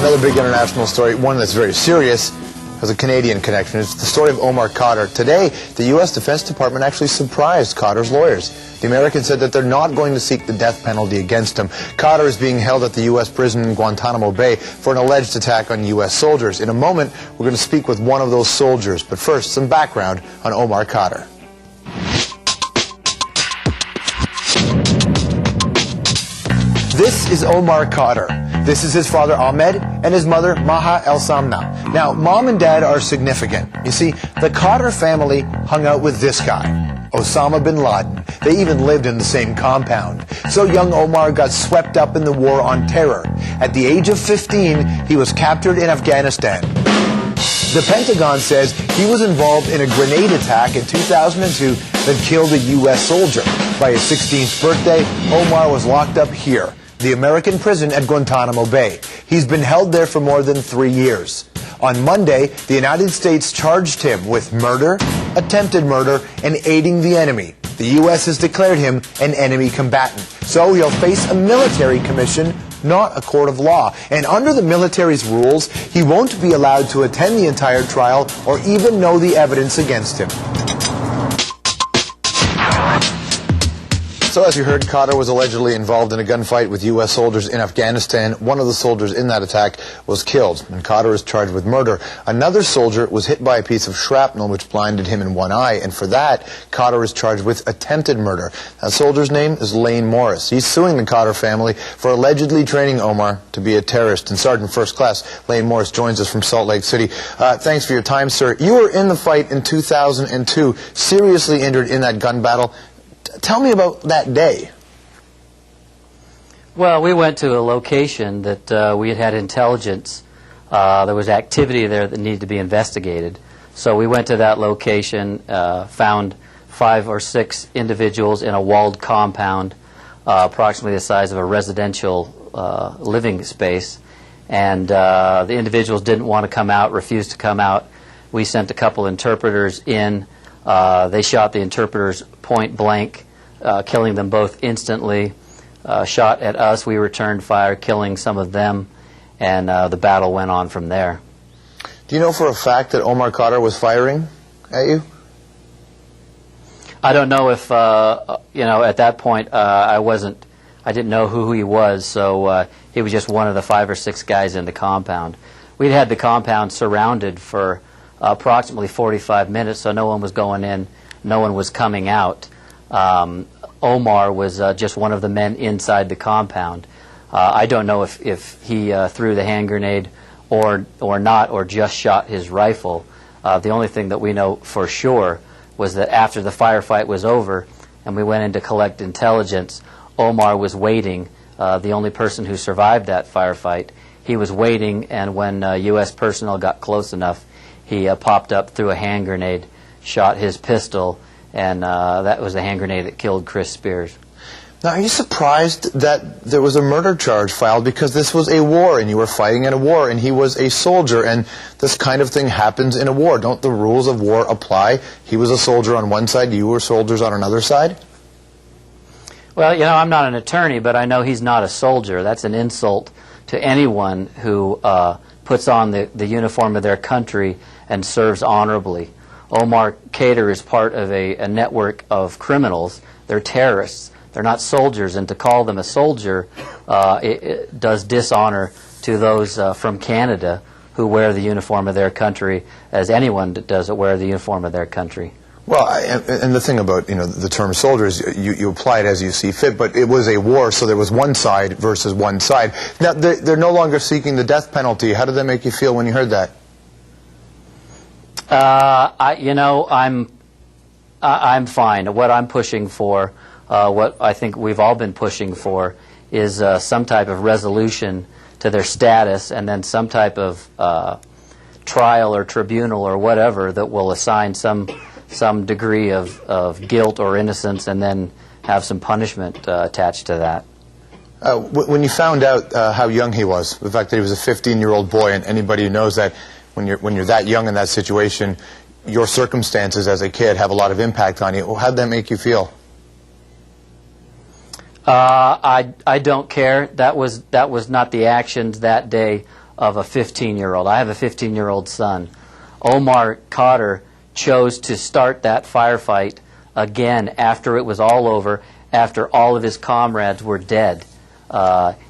Another big international story, one that's very serious, has a Canadian connection. It's the story of Omar Khadr. Today, the U.S. Defense Department actually surprised Khadr's lawyers. The Americans said that they're not going to seek the death penalty against him. Khadr is being held at the U.S. prison in Guantanamo Bay for an alleged attack on U.S. soldiers. In a moment, we're going to speak with one of those soldiers. But first, some background on Omar Khadr. This is Omar Khadr. This is his father Ahmed and his mother Maha El Samna. Now, mom and dad are significant. You see, the Khadr family hung out with this guy, Osama bin Laden. They even lived in the same compound. So young Omar got swept up in the war on terror. At the age of 15, he was captured in Afghanistan. The Pentagon says he was involved in a grenade attack in 2002 that killed a U.S. soldier. By his 16th birthday, Omar was locked up here, the American prison at Guantanamo Bay. He's been held there for more than 3 years. On Monday, the United States charged him with murder, attempted murder, and aiding the enemy. The U.S. has declared him an enemy combatant. So he'll face a military commission, not a court of law. And under the military's rules, he won't be allowed to attend the entire trial or even know the evidence against him. So as you heard, Khadr was allegedly involved in a gunfight with U.S. soldiers in Afghanistan. One of the soldiers in that attack was killed, and Khadr is charged with murder. Another soldier was hit by a piece of shrapnel which blinded him in one eye, and for that, Khadr is charged with attempted murder. That soldier's name is Layne Morris. He's suing the Khadr family for allegedly training Omar to be a terrorist. And Sergeant First Class Layne Morris joins us from Salt Lake City. Thanks for your time, sir. You were in the fight in 2002, seriously injured in that gun battle. Tell me about that day. Well, we went to a location that we had intelligence. There was activity there that needed to be investigated. So we went to that location, found 5 or 6 individuals in a walled compound, approximately the size of a residential living space. And the individuals didn't want to come out, refused to come out. We sent a couple interpreters in. They shot the interpreters point blank, killing them both instantly. Shot at us, we returned fire, killing some of them, and the battle went on from there. Do you know for a fact that Omar Khadr was firing at you? I don't know if, at that point I didn't know who he was, so he was just one of the 5 or 6 guys in the compound. We'd had the compound surrounded for approximately 45 minutes, so no one was going in, no one was coming out. Omar was just one of the men inside the compound. I don't know if he threw the hand grenade or not, or just shot his rifle. The only thing that we know for sure was that after the firefight was over and we went in to collect intelligence, Omar was waiting, the only person who survived that firefight. He was waiting, and when U.S. personnel got close enough, he popped up, threw a hand grenade, shot his pistol, and that was the hand grenade that killed Chris Speer. Now, are you surprised that there was a murder charge filed? Because this was a war, and you were fighting in a war, and he was a soldier, and this kind of thing happens in a war. Don't the rules of war apply? He was a soldier on one side, you were soldiers on another side? Well, I'm not an attorney, but I know he's not a soldier. That's an insult to anyone who puts on the uniform of their country and serves honorably. Omar Khadr is part of a network of criminals. They're terrorists. They're not soldiers, and to call them a soldier it does dishonor to those from Canada who wear the uniform of their country, as anyone does wear the uniform of their country. Well, and the thing about the term soldiers, you apply it as you see fit, but it was a war, so there was one side versus one side. Now they're no longer seeking the death penalty. How did that make you feel when you heard that? I'm fine. What I'm pushing for, what I think we've all been pushing for, is some type of resolution to their status, and then some type of trial or tribunal or whatever that will assign some degree of guilt or innocence, and then have some punishment attached to that. When you found out how young he was, the fact that he was a 15-year-old boy, and anybody who knows that when you're that young in that situation, your circumstances as a kid have a lot of impact on you. How did that make you feel? I don't care. That was not the actions that day of a 15-year-old. I have a 15-year-old son. Omar Khadr chose to start that firefight again after it was all over, after all of his comrades were dead.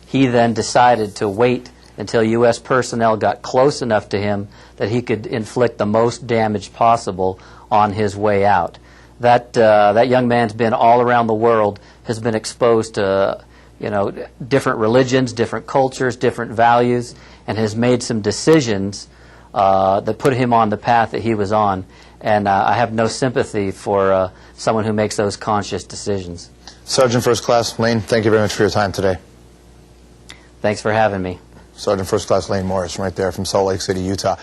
He then decided to wait until U.S. personnel got close enough to him that he could inflict the most damage possible on his way out. That young man's been all around the world, has been exposed to different religions, different cultures, different values, and has made some decisions that put him on the path that he was on. And I have no sympathy for someone who makes those conscious decisions. Sergeant First Class Layne, thank you very much for your time today. Thanks for having me. Sergeant First Class Layne Morris, right there from Salt Lake City, Utah.